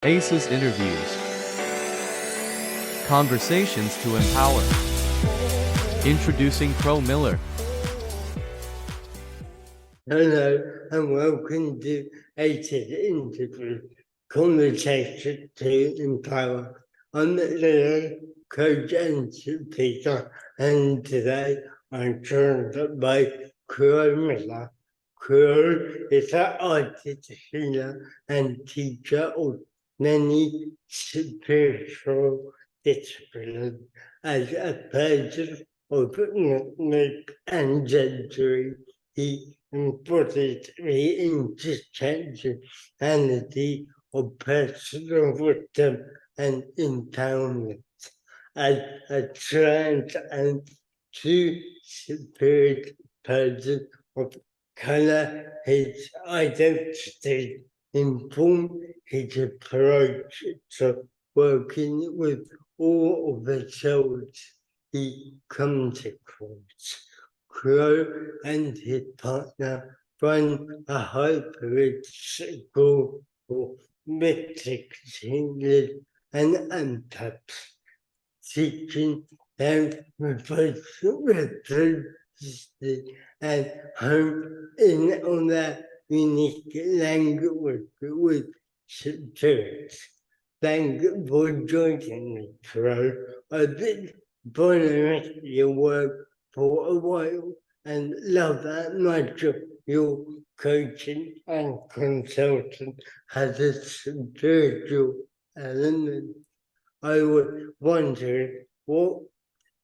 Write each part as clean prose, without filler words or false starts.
ACES interviews. Conversations to empower. Introducing Crow Miller. Hello and welcome to ACES interview. Conversation to empower. I'm the coach and speaker, and today I'm joined by Crow Miller. Crow is an artist, healer, and teacher of many spiritual disciplines. As a person of ancestry, he embodies the intersectionality of personal wisdom and empowerment. As a trans and two-spirit person of color, his identity informed his approach to working with all of the souls he comes across. Crow and his partner run a hybrid school for mystic singers and empaths, teaching them reciprocity and home in on their unique language with spirits. Thank you for joining me, Crow. I've been following your work for a while and love that much of your coaching and consulting has a spiritual element. I was wondering what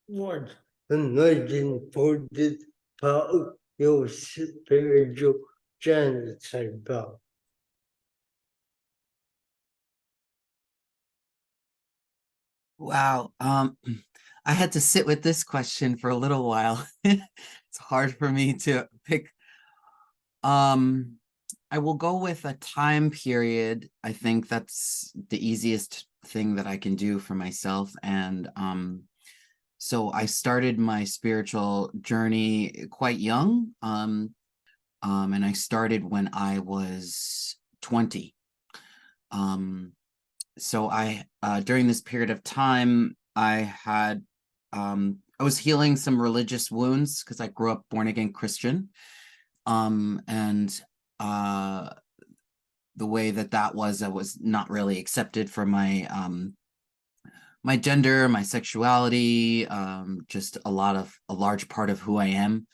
was the most important part of your spiritual journey so far. Wow. I had to sit with this question for a little while. It's hard for me to pick. I will go with a time period. I think that's the easiest thing that I can do for myself. And so I started my spiritual journey quite young. And I started when I was 20. So I during this period of time, I was healing some religious wounds because I grew up born again Christian. And the way that was, I was not really accepted for my my gender, my sexuality, just a large part of who I am.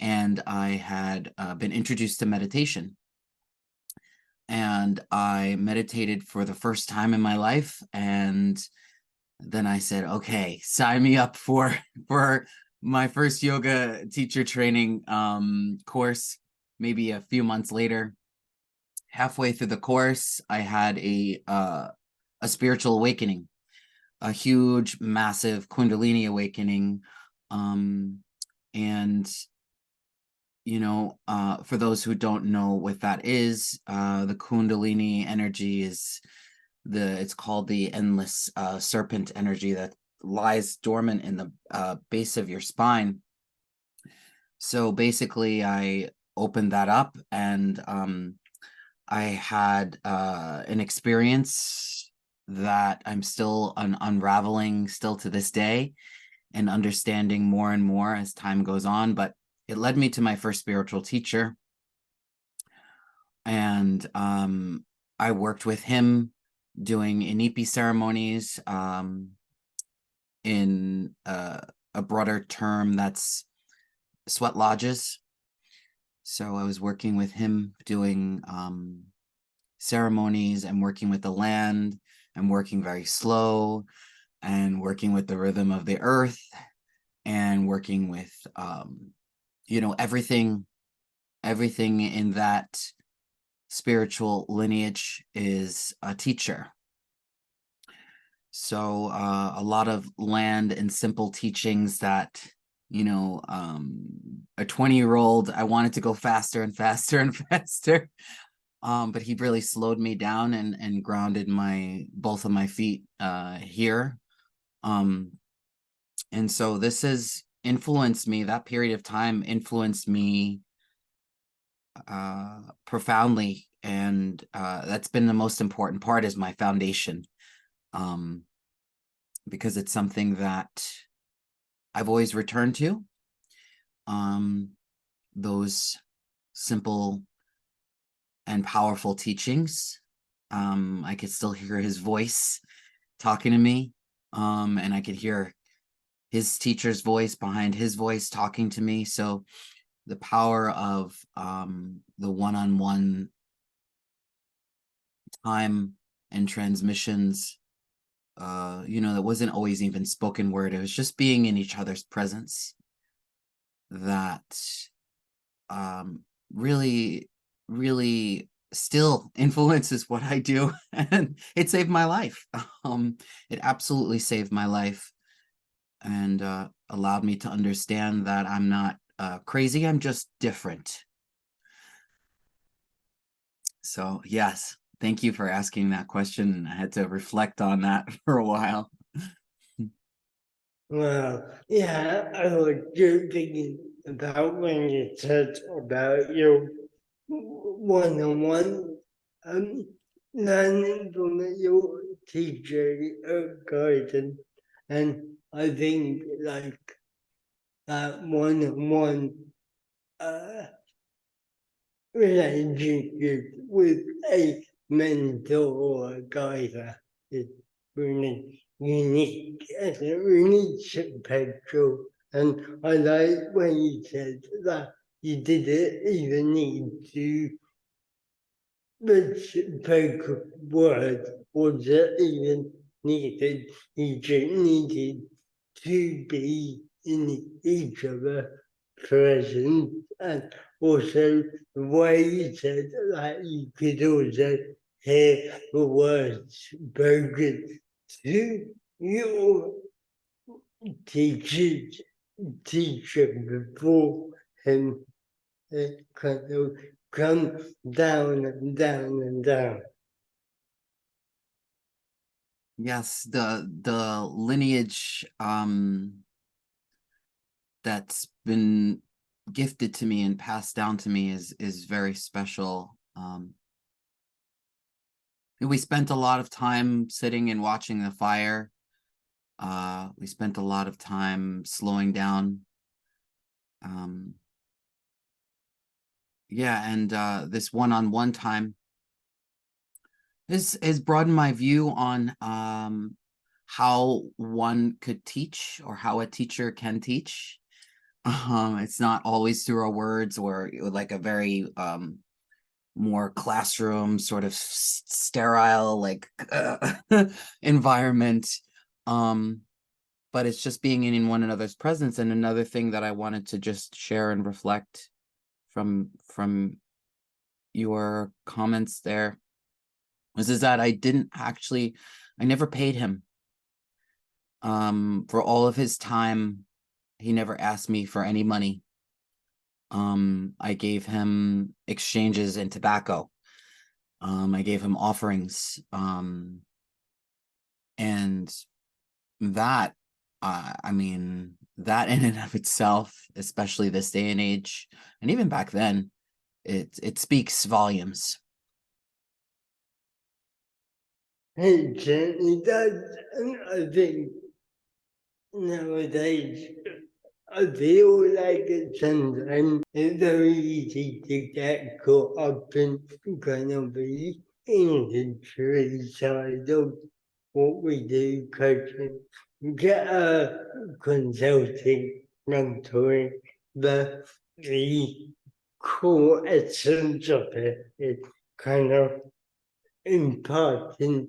And I had been introduced to meditation. And I meditated for the first time in my life. And then I said, okay, sign me up for my first yoga teacher training course, maybe a few months later. Halfway through the course, I had a spiritual awakening, a huge, massive Kundalini awakening. And for those who don't know what that is, the Kundalini energy is it's called the endless serpent energy that lies dormant in the base of your spine. So basically, I opened that up, and I had an experience that I'm still unraveling still to this day and understanding more and more as time goes on. But it led me to my first spiritual teacher. And I worked with him doing inipi ceremonies in a broader term, that's sweat lodges. So I was working with him doing ceremonies and working with the land and working very slow and working with the rhythm of the earth and working with everything in that spiritual lineage is a teacher. So a lot of land and simple teachings that, a 20-year-old, I wanted to go faster and faster and faster. But he really slowed me down and grounded both of my feet here. And so this has influenced me. That period of time influenced me profoundly and that's been the most important part, is my foundation, because it's something that I've always returned to. Those simple and powerful teachings. I could still hear his voice talking to me, and I could hear his teacher's voice behind his voice talking to me. So the power of the one-on-one time and transmissions, that wasn't always even spoken word. It was just being in each other's presence that really, really still influences what I do. And it saved my life. It absolutely saved my life, and allowed me to understand that I'm not crazy, I'm just different. So yes, thank you for asking that question. I had to reflect on that for a while. Well, yeah, I was just thinking about when you said about your one-on-one learning from your teacher or guidance, and I think like that one-on-one relationship with a mentor or a guide is really unique and really special. And I like when you said that you didn't even need to spoke word wasn't even needed. You just needed to be in each other present, and also the way you said that you could also hear the words spoken to your teachers, teacher before him. It kind of come down and down and down. Yes, the lineage that's been gifted to me and passed down to me is very special. We spent a lot of time sitting and watching the fire. We spent a lot of time slowing down. Yeah, and this one-on-one time has broadened my view on how one could teach, or how a teacher can teach. It's not always through our words, or like a very more classroom sort of sterile, like environment. But it's just being in one another's presence. And another thing that I wanted to just share and reflect from your comments there is that I never paid him for all of his time. He never asked me for any money. I gave him exchanges in tobacco. I gave him offerings. And that, I mean, that in and of itself, especially this day and age, and even back then, it speaks volumes. It certainly does, and I think nowadays I feel like sometimes it's very easy to get caught up in kind of the industry side of what we do, coaching, get a consulting, mentoring, but the core essence of it is kind of imparting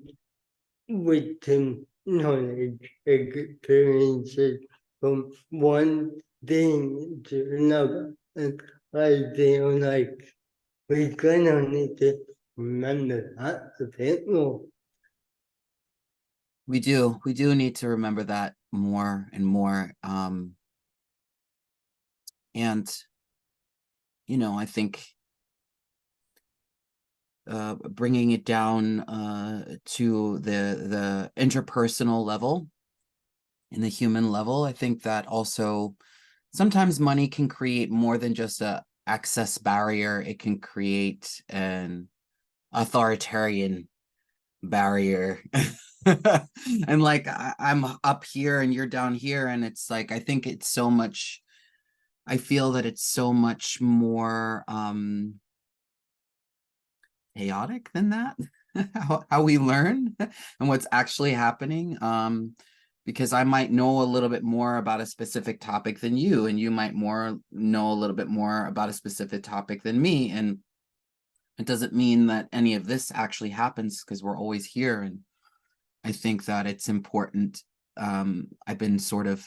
wisdom, knowledge, experiences from one thing to another. And I feel like we're gonna need to remember that a bit more. We do need to remember that more and more. And I think bringing it down to the interpersonal level, in the human level, I think that also sometimes money can create more than just a access barrier. It can create an authoritarian barrier. And like I'm up here and you're down here, and it's like I think it's so much, I feel that it's so much more chaotic than that. How we learn and what's actually happening, because I might know a little bit more about a specific topic than you, and you might know a little bit more about a specific topic than me, and it doesn't mean that any of this actually happens, because we're always here. And I think that it's important. I've been sort of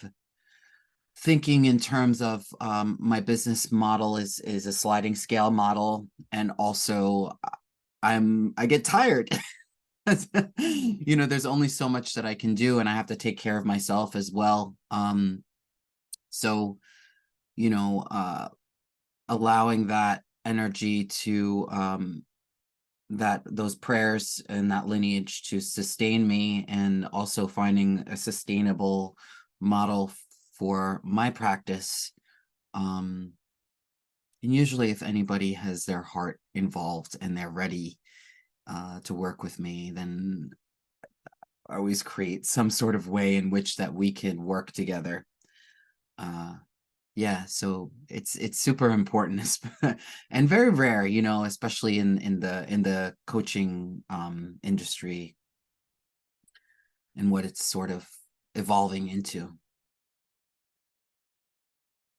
thinking in terms of my business model is a sliding scale model, and also I get tired. There's only so much that I can do, and I have to take care of myself as well. So allowing that energy to those prayers and that lineage to sustain me, and also finding a sustainable model for my practice. And usually if anybody has their heart involved and they're ready to work with me, then I always create some sort of way in which that we can work together. Yeah, so it's super important and very rare, especially in the coaching industry, and what it's sort of evolving into.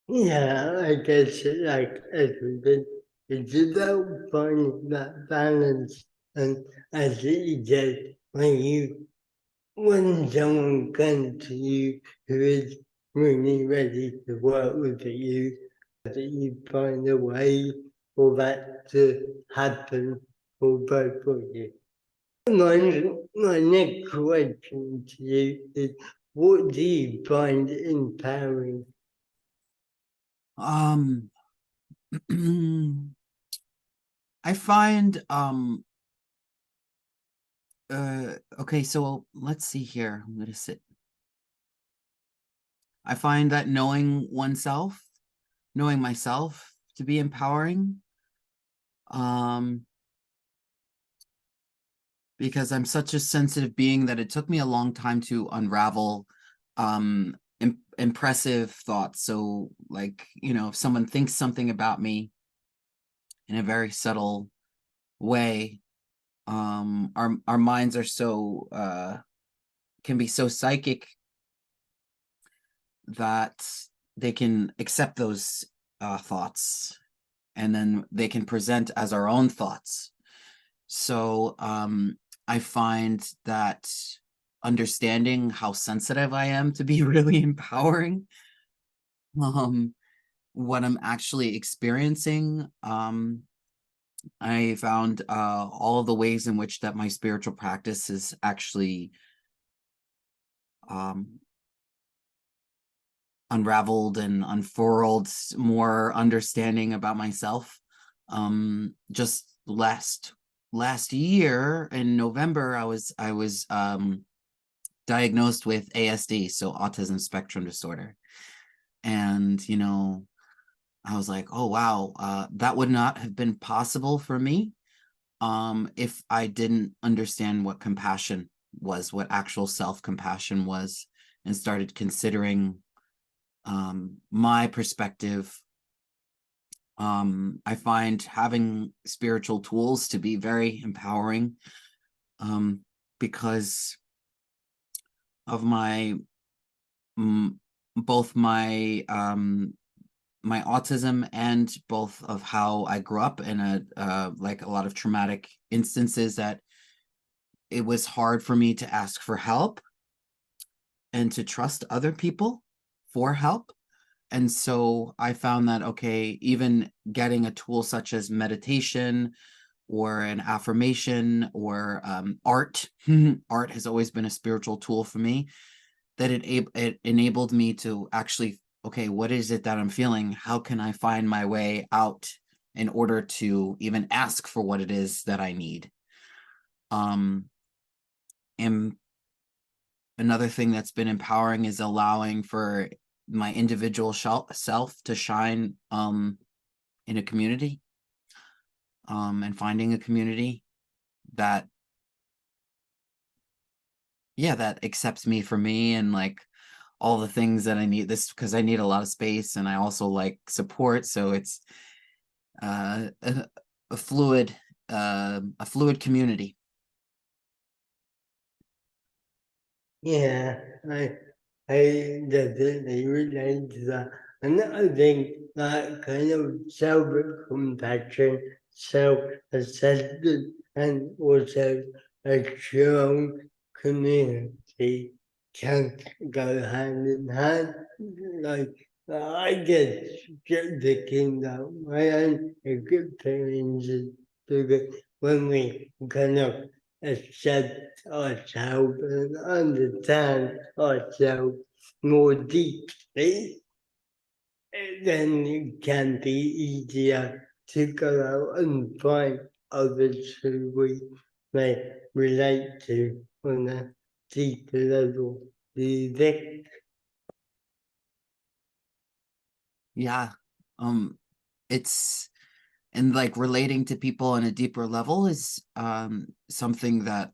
Yeah, I guess like everything, it's about finding that balance. And as you said, when someone comes to you who is really ready to work with you, that you find a way for that to happen for both of you. My next question to you is, what do you find empowering? I find okay, so let's see here. I'm gonna sit. I find that knowing myself to be empowering. Because I'm such a sensitive being that it took me a long time to unravel impressive thoughts. So like, if someone thinks something about me in a very subtle way, our minds are so can be so psychic that they can accept those thoughts, and then they can present as our own thoughts. So I find that understanding how sensitive I am to be really empowering. What I'm actually experiencing, I found all of the ways in which that my spiritual practice is actually unraveled and unfurled more understanding about myself. Just last year in November, I was diagnosed with ASD, so autism spectrum disorder. And I was like, oh wow, that would not have been possible for me if I didn't understand what compassion was, what actual self-compassion was, and started considering my perspective. I find having spiritual tools to be very empowering, because of both my my autism, and both of how I grew up in like a lot of traumatic instances, that it was hard for me to ask for help and to trust other people for help. And so I found that, okay, even getting a tool such as meditation or an affirmation or art, art has always been a spiritual tool for me, that it enabled me to actually, okay, what is it that I'm feeling? How can I find my way out in order to even ask for what it is that I need? And another thing that's been empowering is allowing for my individual self to shine in a community, and finding a community. that, yeah, that accepts me for me, and like all the things that I need, this because I need a lot of space, and I also like support, so it's a, a fluid community. Yeah, I definitely relate to that. And I think that kind of self-compassion, self-assessment, and also a strong community can go hand in hand. Like, I get thinking that my own experiences, because when we kind of accept ourselves and understand ourselves more deeply, then it can be easier to go out and find others who we may relate to on a deeper level. Do you think? Yeah. It's, and like relating to people on a deeper level is something that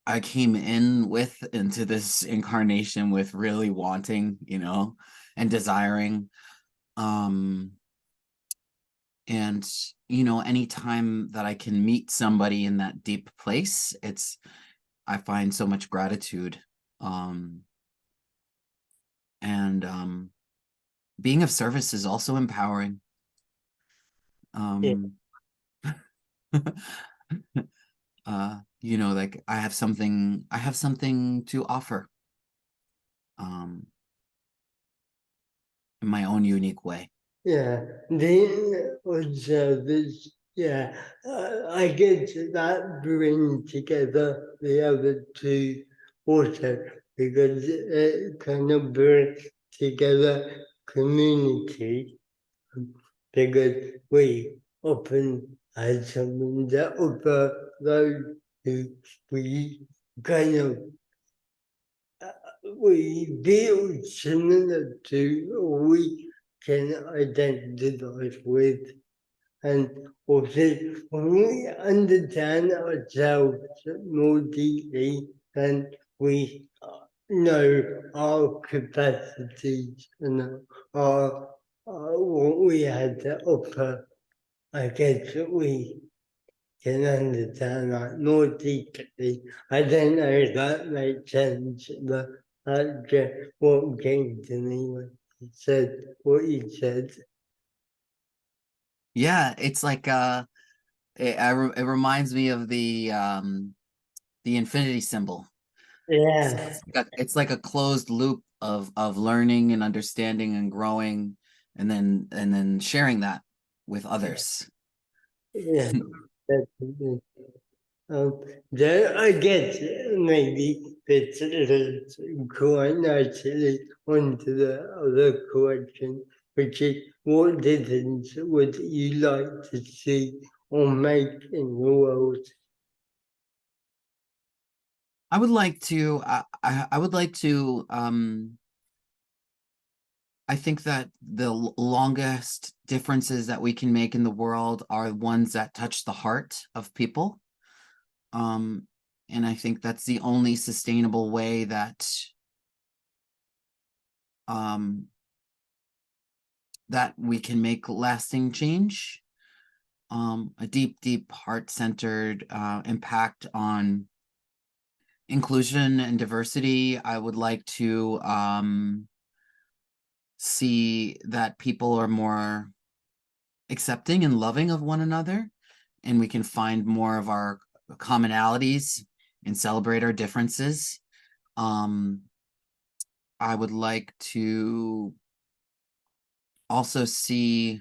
I came in with into this incarnation with really wanting, and desiring. Um, and anytime that I can meet somebody in that deep place, I find so much gratitude. And being of service is also empowering. Yeah. Um, like I have something to offer, um, in my own unique way. Yeah, the observers, yeah, I get that bring together the other two also because it kind of brings together community because we often have something that offer those who we kind of we feel similar to or we can identify with. And also, when we understand ourselves more deeply, then we know our capacities and our, what we have to offer. I guess we can understand that more deeply. I don't know if that makes sense, but that's just what came to me when you said what you said. Yeah, it's like it reminds me of the infinity symbol. Yeah, It's like a closed loop of learning and understanding and growing, and then sharing that with others. yeah, definitely. Um, then I guess maybe it's quite nicely onto the other question, which is what difference would you like to see or make in the world? I would like to I would like to I think that the longest differences that we can make in the world are ones that touch the heart of people. Um, and I think that's the only sustainable way um, that we can make lasting change. A deep, deep, heart-centered impact on inclusion and diversity. I would like to see that people are more accepting and loving of one another, and we can find more of our commonalities and celebrate our differences. Um, I would like to also see,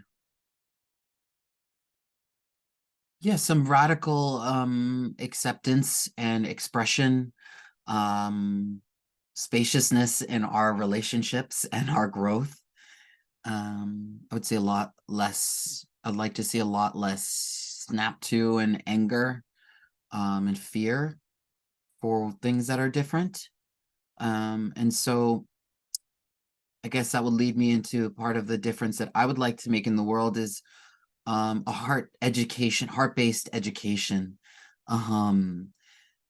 yeah, some radical acceptance and expression, um, spaciousness in our relationships and our growth. I would say a lot less, I'd like to see a lot less snap to and anger, and fear for things that are different. And so I guess that would lead me into part of the difference that I would like to make in the world is a heart-based education, um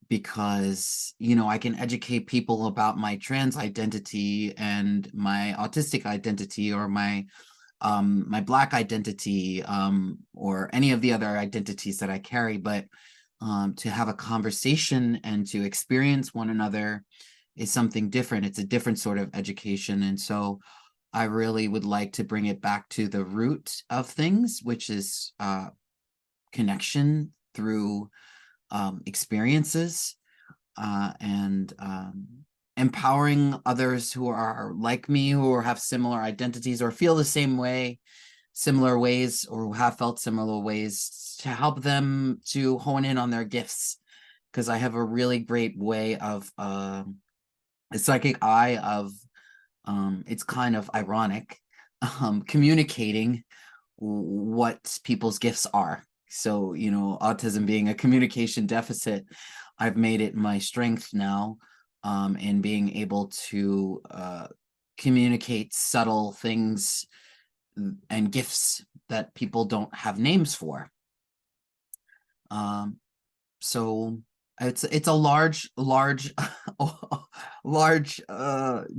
because you know I can educate people about my trans identity and my autistic identity or my Black identity, or any of the other identities that I carry, but to have a conversation and to experience one another is something different. It's a different sort of education. And so I really would like to bring it back to the root of things, which is connection through experiences, and empowering others who are like me, who have similar identities or feel the same way, similar ways, or who have felt similar ways, to help them to hone in on their gifts. Because I have a really great way of a psychic eye of, it's kind of ironic, communicating what people's gifts are. So, you know, autism being a communication deficit, I've made it my strength now, in being able to communicate subtle things and gifts that people don't have names for. So it's a large large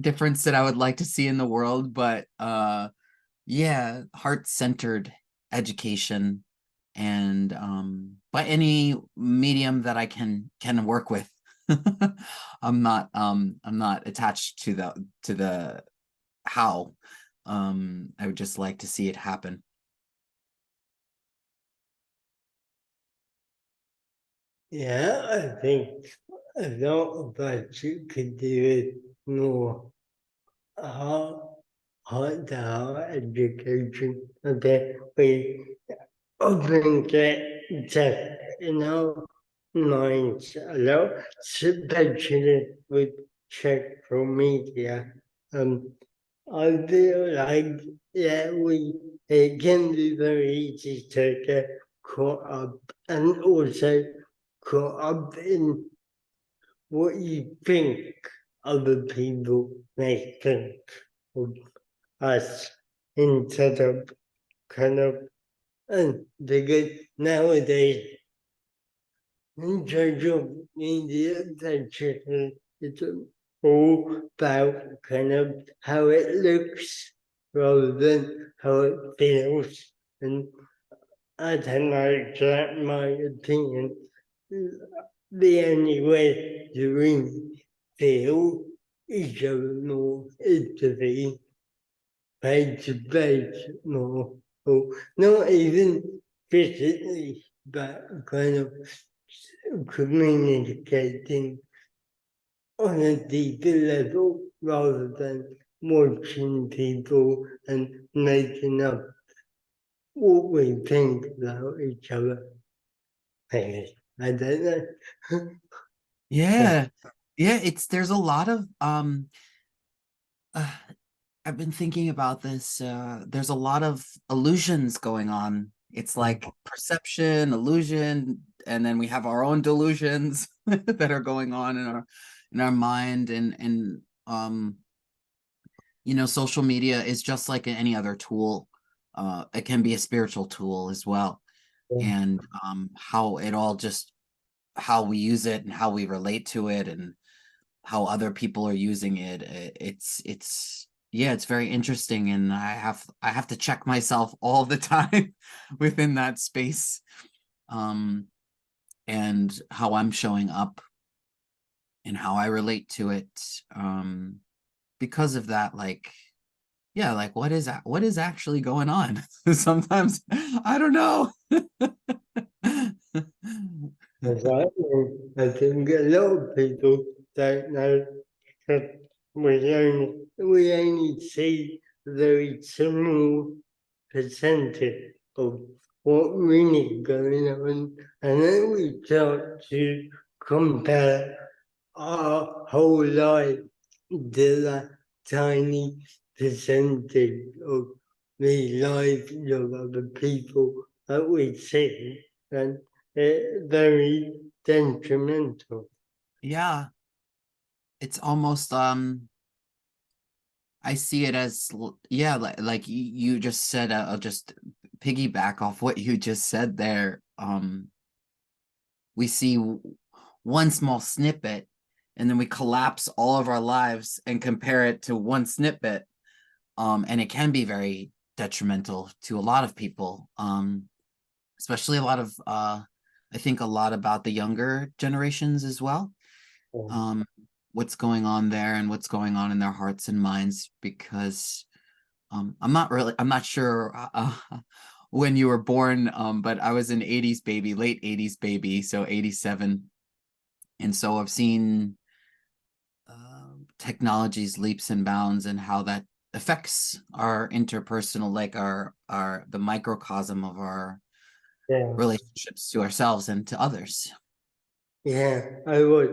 difference that I would like to see in the world, but yeah, heart-centered education, and by any medium that I can work with. I'm not attached to the how. I would just like to see it happen. Yeah, I think a lot of us could do it more heart-to-heart education. Okay, we often get that in our minds a lot, especially with social media. I feel like, yeah, it can be very easy to get caught up and also caught up in what you think other people may think of us instead of kind of, and because nowadays in social media, it's all about kind of how it looks rather than how it feels. And I don't know, that my opinion, the only way to really feel each other more is to be face to face more, or not even physically, but kind of communicating on a deeper level rather than watching people and making up what we think about each other. I don't know. Yeah, yeah. There's a lot of uh, I've been thinking about this. There's a lot of illusions going on. It's like perception, illusion, and then we have our own delusions that are going on in our mind. And you know, social media is just like any other tool. It can be a spiritual tool as well. And how it all just how we use it and how we relate to it and how other people are using it. It's yeah, it's very interesting, and I have to check myself all the time within that space, and how I'm showing up and how I relate to it, because of that. Like, yeah, like what is actually going on? Sometimes I don't know. Right. I think a lot of people don't know that we only see a very small percentage of what really going on, and then we start to compare our whole life to that tiny percentage of the lives of other people that we see, and it's very detrimental. Yeah, it's almost I see it as yeah, like you just said. I'll just piggyback off what you just said there. we see one small snippet and then we collapse all of our lives and compare it to one snippet. And it can be very detrimental to a lot of people, especially a lot of, I think a lot about the younger generations as well. What's going on there and what's going on in their hearts and minds, because I'm not sure when you were born, but I was an 80s baby, late 80s baby, so 87. And so I've seen technology's leaps and bounds and how that affects our interpersonal, like the microcosm of our relationships to ourselves and to others. Yeah, I was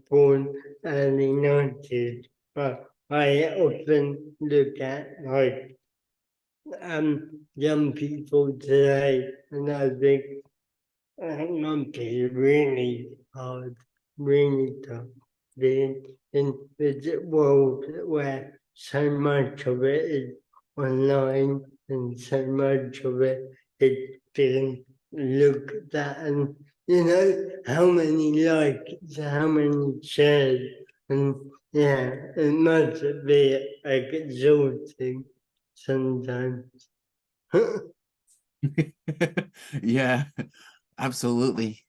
born early 90s, but I often look at like young people today, and I think it must be really hard, really tough being in this world where so much of it is online and so much of it is being looked at, and you know how many likes, how many shares, and yeah, it must be like exhausting sometimes. Yeah, absolutely.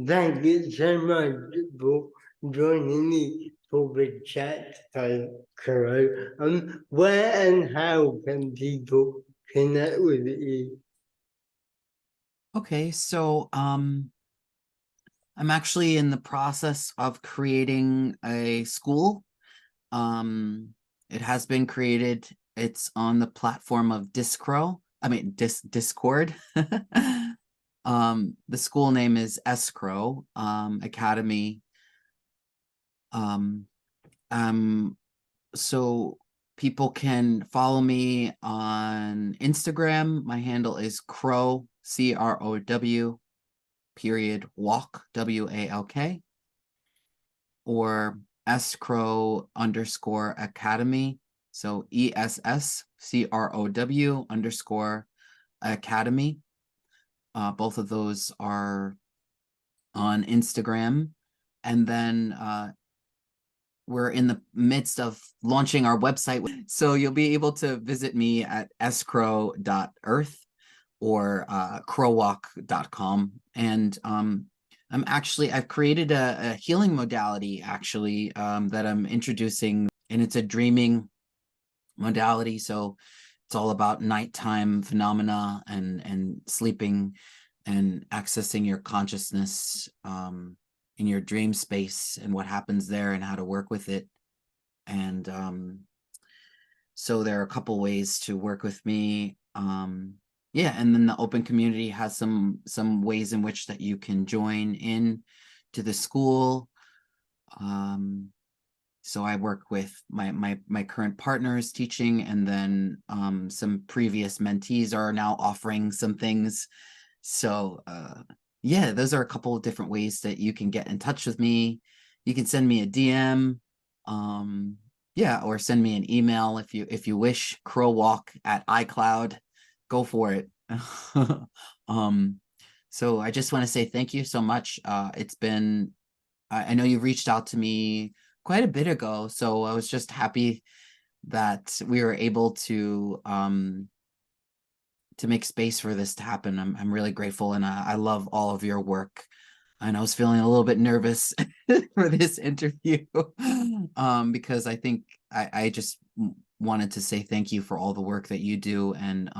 Thank you so much for joining me for the chat, Kuro. Where and how can people connect with you? Okay, so I'm actually in the process of creating a school. It has been created. It's on the platform of Discord. The school name is Escrow Academy. So people can follow me on Instagram. My handle is Crow, CROW, period, walk, WALK, or Escrow _ Academy. So ESSCROW _ Academy. Both of those are on Instagram. And then we're in the midst of launching our website. So you'll be able to visit me at escrow.earth or crowwalk.com. And I've created a healing modality actually that I'm introducing, and it's a dreaming modality. So it's all about nighttime phenomena and sleeping and accessing your consciousness in your dream space and what happens there and how to work with it. And so there are a couple ways to work with me. Yeah, and then the open community has some ways in which that you can join in to the school. So I work with my current partners teaching, and then some previous mentees are now offering some things. So yeah, those are a couple of different ways that you can get in touch with me. You can send me a DM, yeah, or send me an email if you wish. crowwalk@iCloud. Go for it. So I just want to say thank you so much. It's been, I know you reached out to me quite a bit ago, so I was just happy that we were able to make space for this to happen. I'm really grateful, and I love all of your work. And I was feeling a little bit nervous for this interview because I think I just wanted to say thank you for all the work that you do, and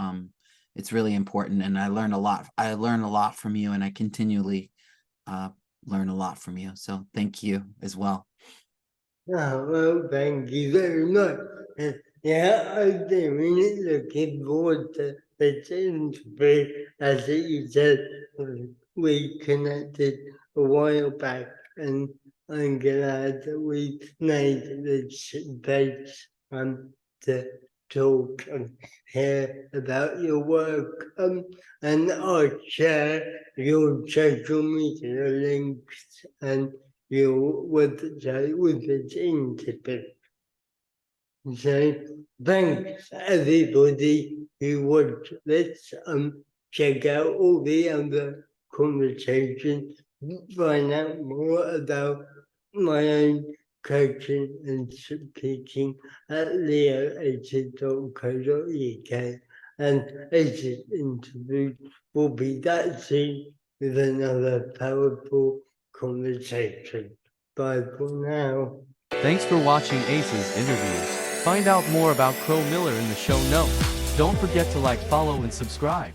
it's really important. And I learn a lot. I learn a lot from you, and I continually learn a lot from you. So thank you as well. Oh, well, thank you very much. Yeah, I've been really looking forward to the interview. As you said, we connected a while back, and I'm glad that we made this space to talk and hear about your work. And I'll share your social media links and your website with its internet. So thanks everybody who watched this. Check out all the other conversation, find out more about my own coaching and speaking at leoaces.co.uk, and Aces Interviews will be that soon with another powerful conversation. Bye for now. Thanks for watching Ace's interviews. Find out more about Crow Miller in the show notes. Don't forget to like, follow, and subscribe.